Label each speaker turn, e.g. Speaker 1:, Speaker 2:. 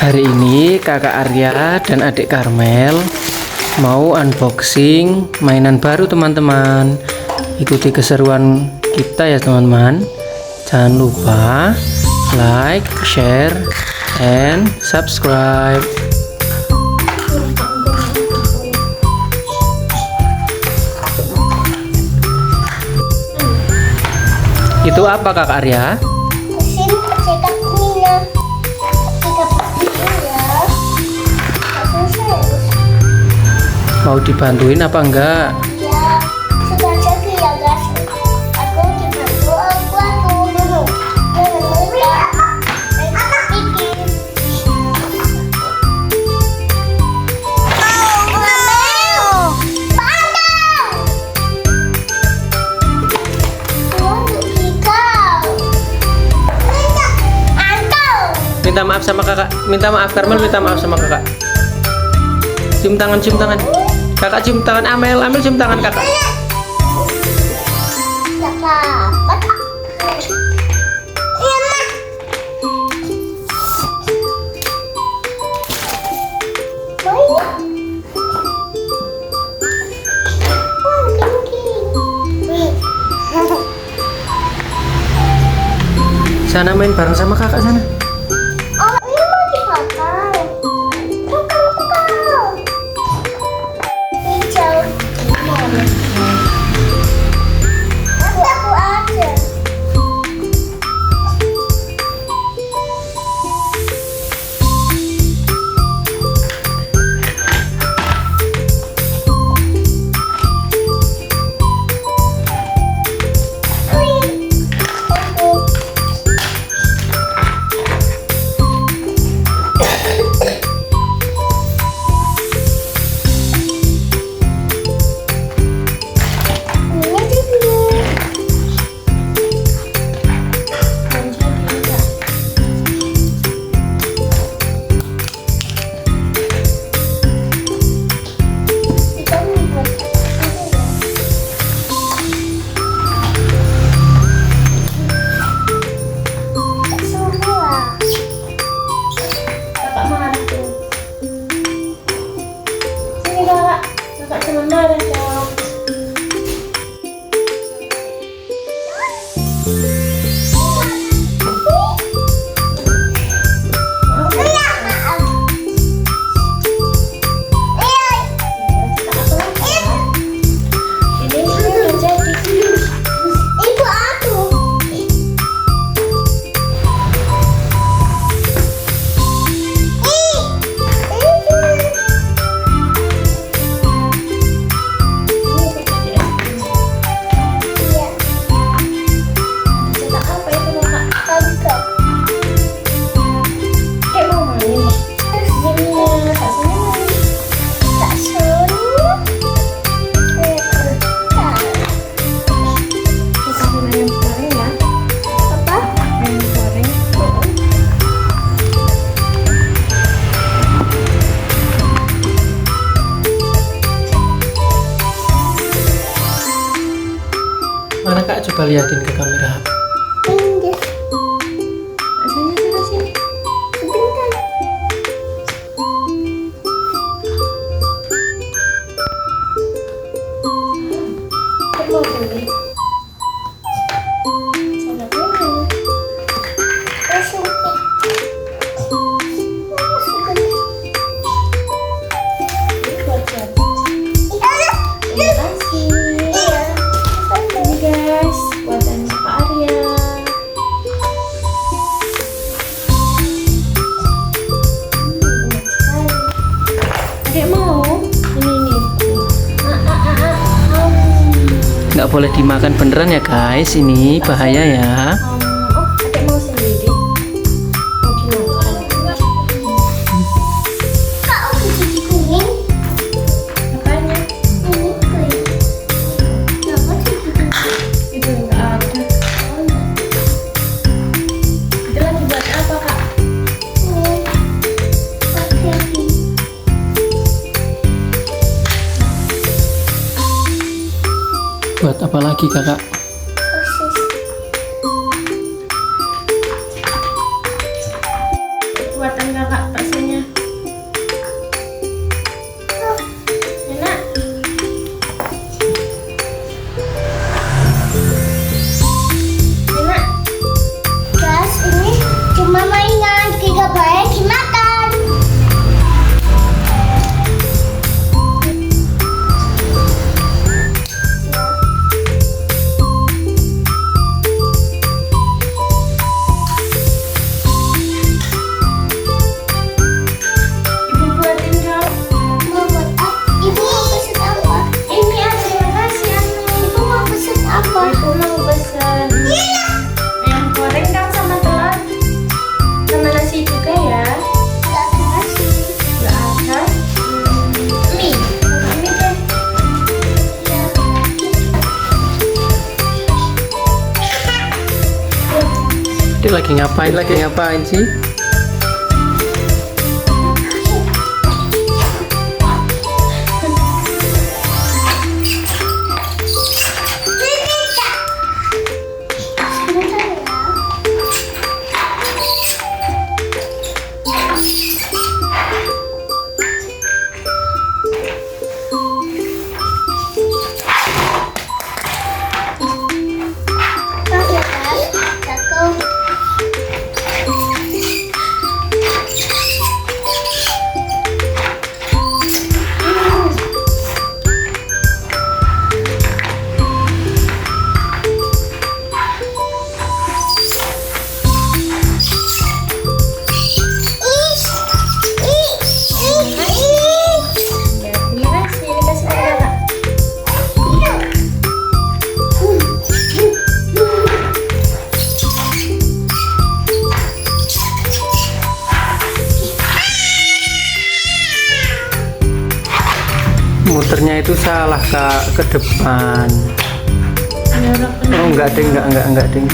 Speaker 1: Hari ini kakak Arya dan adik Karmel mau unboxing mainan baru teman-teman. Ikuti keseruan kita ya teman-teman. Jangan lupa like, share, and subscribe. Itu apa kakak Arya?
Speaker 2: Mesin pencetak minyak. Ya.
Speaker 1: Mau dibantuin apa enggak?
Speaker 2: Ya, sudah jadi ya guys. Aku dibantu aku dulu.
Speaker 1: Minta maaf sama kakak. Minta maaf Karmel, minta maaf sama kakak. Cium tangan, cium tangan. Kakak cium tangan Amel, Amel cium tangan kakak. Sana main bareng sama kakak sana. Mana kak, coba liatin ke kamera. Nggak boleh dimakan beneran ya guys, ini bahaya ya.
Speaker 2: Adek mau sendiri. Mau dimakan. Kak, aku gigi kuning. Apanya? Ini kuning. Kenapa gigi kuning? Itu nggak ada. Itu lagi buat apa kak?
Speaker 1: Buat apa lagi kakak?
Speaker 2: Buatan kakak tak
Speaker 1: lagi ngapain? Lagi ngapain sih? Muternya itu salah Kak, ke depan. Oh enggak ding, enggak ding.